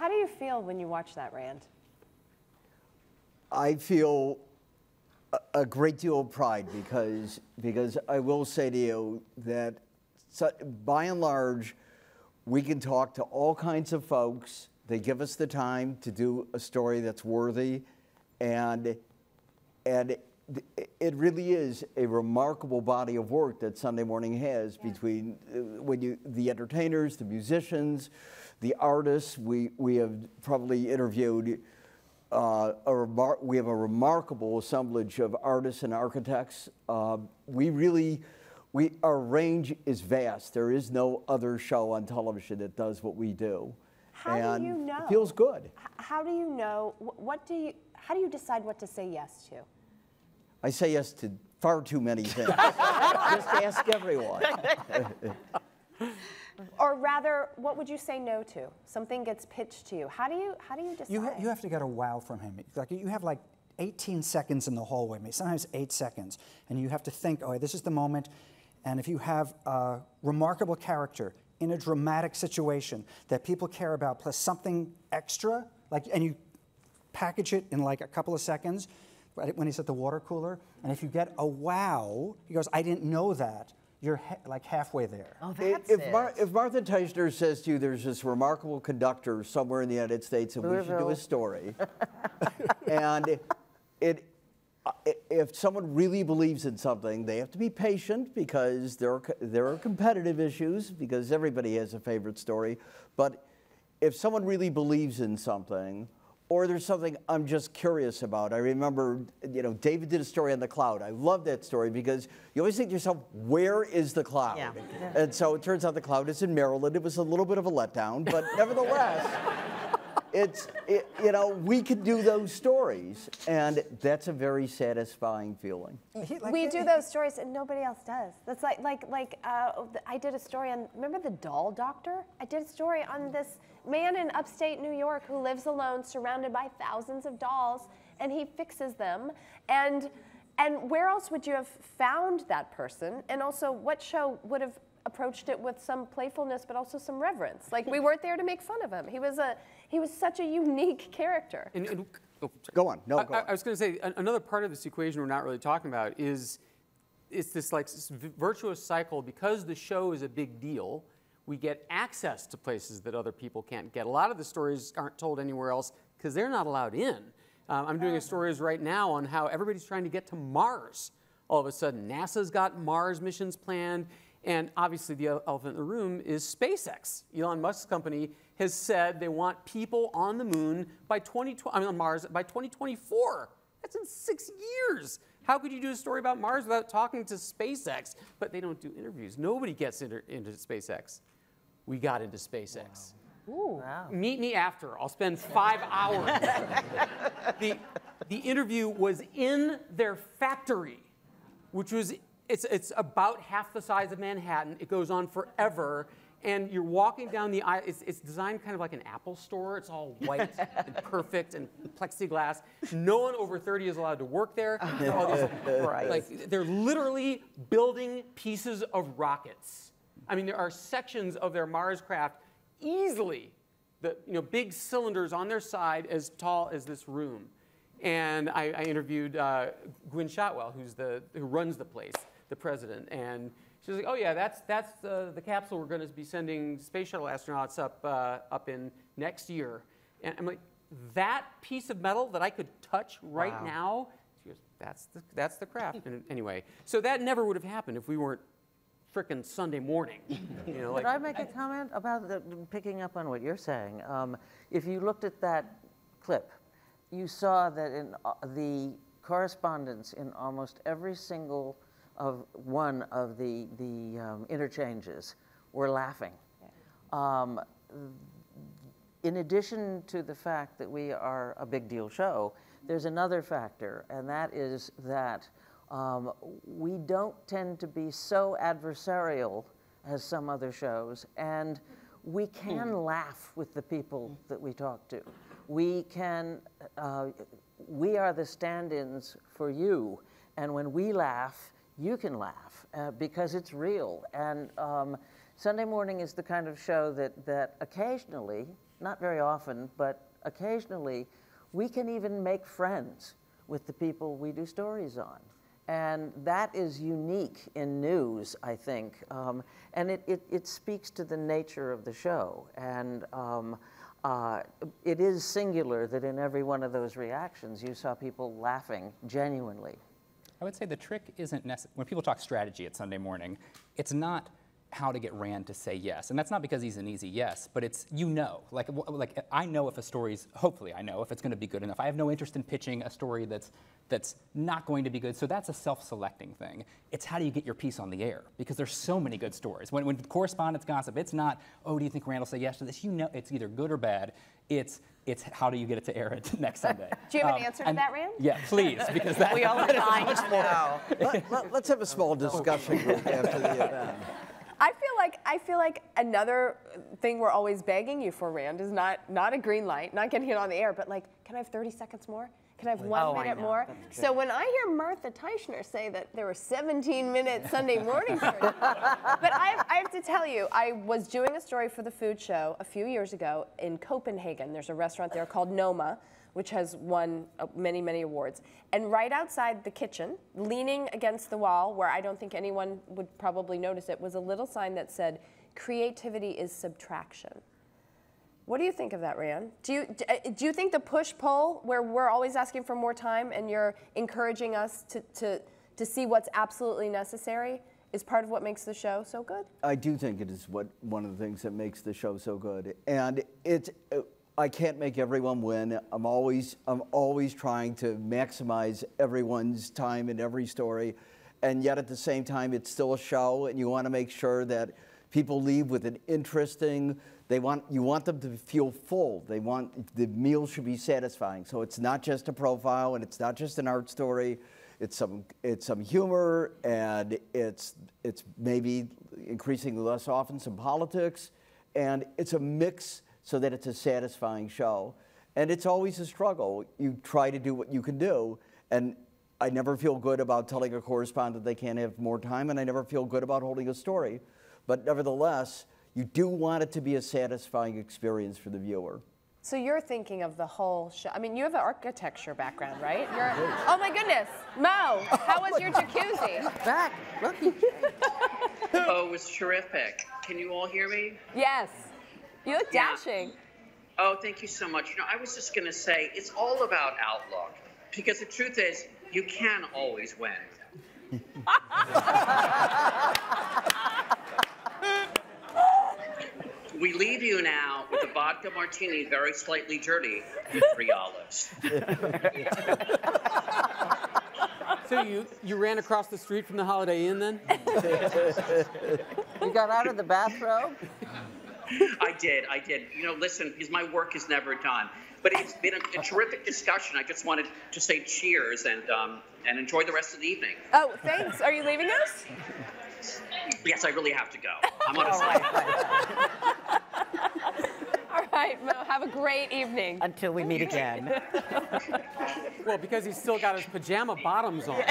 How do you feel when you watch that, Rand? I feel a great deal of pride because I will say to you that by and large, we can talk to all kinds of folks. They give us the time to do a story that's worthy, and it really is a remarkable body of work that Sunday Morning has between the entertainers, the musicians, the artists. We have probably interviewed we have a remarkable assemblage of artists and architects. Our range is vast. There is no other show on television that does what we do. How do you know? It feels good. How do you know? How do you decide what to say yes to? I say yes to far too many things. Just ask everyone. Or rather, what would you say no to? Something gets pitched to you. How do you decide? You have to get a wow from him. Like you have like 18 seconds in the hallway, sometimes 8 seconds, and you have to think, oh, this is the moment. And if you have a remarkable character in a dramatic situation that people care about, plus something extra, and you package it in like a couple of seconds, when he's at the water cooler, and if you get a wow, he goes, I didn't know that. You're like halfway there. Oh, that's if Martha Teichner says to you, there's this remarkable conductor somewhere in the United States and we should do a story, and if someone really believes in something, they have to be patient because there are competitive issues because everybody has a favorite story. But if someone really believes in something, or there's something I'm just curious about. I remember, David did a story on the cloud. I love that story because you always think to yourself, where is the cloud? Yeah. And so it turns out the cloud is in Maryland. It was a little bit of a letdown, but nevertheless, we can do those stories, and that's a very satisfying feeling. We do those stories, and nobody else does. That's I did a story on, remember the doll doctor? I did a story on this man in upstate New York who lives alone, surrounded by thousands of dolls, and he fixes them. And where else would you have found that person? And also, what show would have approached it with some playfulness, but also some reverence? Like, we weren't there to make fun of him. He was such a unique character. Go on. No, go on. I was going to say, another part of this equation we're not really talking about is it's this virtuous cycle. Because the show is a big deal, we get access to places that other people can't get. A lot of the stories aren't told anywhere else because they're not allowed in. I'm doing stories right now on how everybody's trying to get to Mars. All of a sudden, NASA's got Mars missions planned. And obviously, the elephant in the room is SpaceX. Elon Musk's company has said they want people on the moon by on Mars by 2024. That's in 6 years. How could you do a story about Mars without talking to SpaceX? But they don't do interviews. Nobody gets into SpaceX. We got into SpaceX. Wow. Ooh. Wow. Meet me after. I'll spend 5 hours. The interview was in their factory, which was, it's about half the size of Manhattan. It goes on forever. And you're walking down the aisle. It's designed kind of like an Apple store. It's all white and perfect and plexiglass. No one over 30 is allowed to work there. They're literally building pieces of rockets. I mean, there are sections of their Mars craft easily, big cylinders on their side as tall as this room. And I interviewed Gwynne Shotwell, who runs the place, the president, and she was like, "Oh yeah, that's the capsule we're going to be sending space shuttle astronauts up in next year." And I'm like, "That piece of metal that I could touch right now?" She goes, "That's the craft." And anyway, so that never would have happened if we weren't frickin' Sunday Morning. Could I make a comment about picking up on what you're saying? If you looked at that clip, you saw that in the correspondence in almost every single one of the interchanges were laughing. In addition to the fact that we are a big deal show, there's another factor, and that is that we don't tend to be so adversarial as some other shows, and we can laugh with the people that we talk to. We can, we are the stand-ins for you, and when we laugh, you can laugh because it's real. And Sunday Morning is the kind of show that occasionally, not very often, but occasionally, we can even make friends with the people we do stories on. And that is unique in news, I think. And it speaks to the nature of the show. And it is singular that in every one of those reactions, you saw people laughing genuinely. I would say the trick isn't necessarily, when people talk strategy at Sunday Morning, it's not how to get Rand to say yes. And that's not because he's an easy yes, but it's, you know, like I know if a story's, hopefully I know if it's going to be good enough. I have no interest in pitching a story that's not going to be good, so that's a self-selecting thing. It's how do you get your piece on the air? Because there's so many good stories. When correspondents gossip, it's not, oh, do you think Rand will say yes to this? You know, it's either good or bad. It's how do you get it to air it next Sunday? Do you have an answer to that, Rand? Yeah, please, because that, We all that is find much more. Let's have a small discussion group after the event. I feel like another thing we're always begging you for, Rand, is not a green light, not getting it on the air, but like, can I have 30 seconds more? Can I have 1 minute more? So when I hear Martha Teichner say that there were 17-minute Sunday morning stories, but I have to tell you, I was doing a story for the food show a few years ago in Copenhagen. There's a restaurant there called Noma, which has won many, many awards. And right outside the kitchen, leaning against the wall, where I don't think anyone would probably notice it, was a little sign that said, "Creativity is subtraction." What do you think of that, Rand? Do you think the push-pull, where we're always asking for more time and you're encouraging us to see what's absolutely necessary, is part of what makes the show so good? I do think it is one of the things that makes the show so good. And I can't make everyone win. I'm always trying to maximize everyone's time in every story, and yet at the same time, it's still a show, and you want to make sure that people leave with an interesting. You want them to feel full. The meal should be satisfying. So it's not just a profile, and it's not just an art story. It's some humor, and it's maybe increasingly less often some politics, and it's a mix, so that it's a satisfying show. And it's always a struggle. You try to do what you can do, and I never feel good about telling a correspondent they can't have more time, and I never feel good about holding a story. But nevertheless, you do want it to be a satisfying experience for the viewer. So you're thinking of the whole show. I mean, you have an architecture background, right? Oh my goodness, Mo, how was your jacuzzi? Back, look. Oh, it was terrific. Can you all hear me? Yes. You look dashing. Oh, thank you so much. You know, I was just going to say, it's all about outlook. Because the truth is, you can always win. We leave you now with a vodka martini, very slightly dirty, with 3 olives. So you ran across the street from the Holiday Inn then? You got out of the bathrobe? I did. You know, listen, because my work is never done. But it's been a terrific discussion. I just wanted to say cheers and enjoy the rest of the evening. Oh, thanks. Are you leaving us? Yes, I really have to go. I'm on a side. All right, Mo, have a great evening. Until we meet again. Well, because he's still got his pajama bottoms on.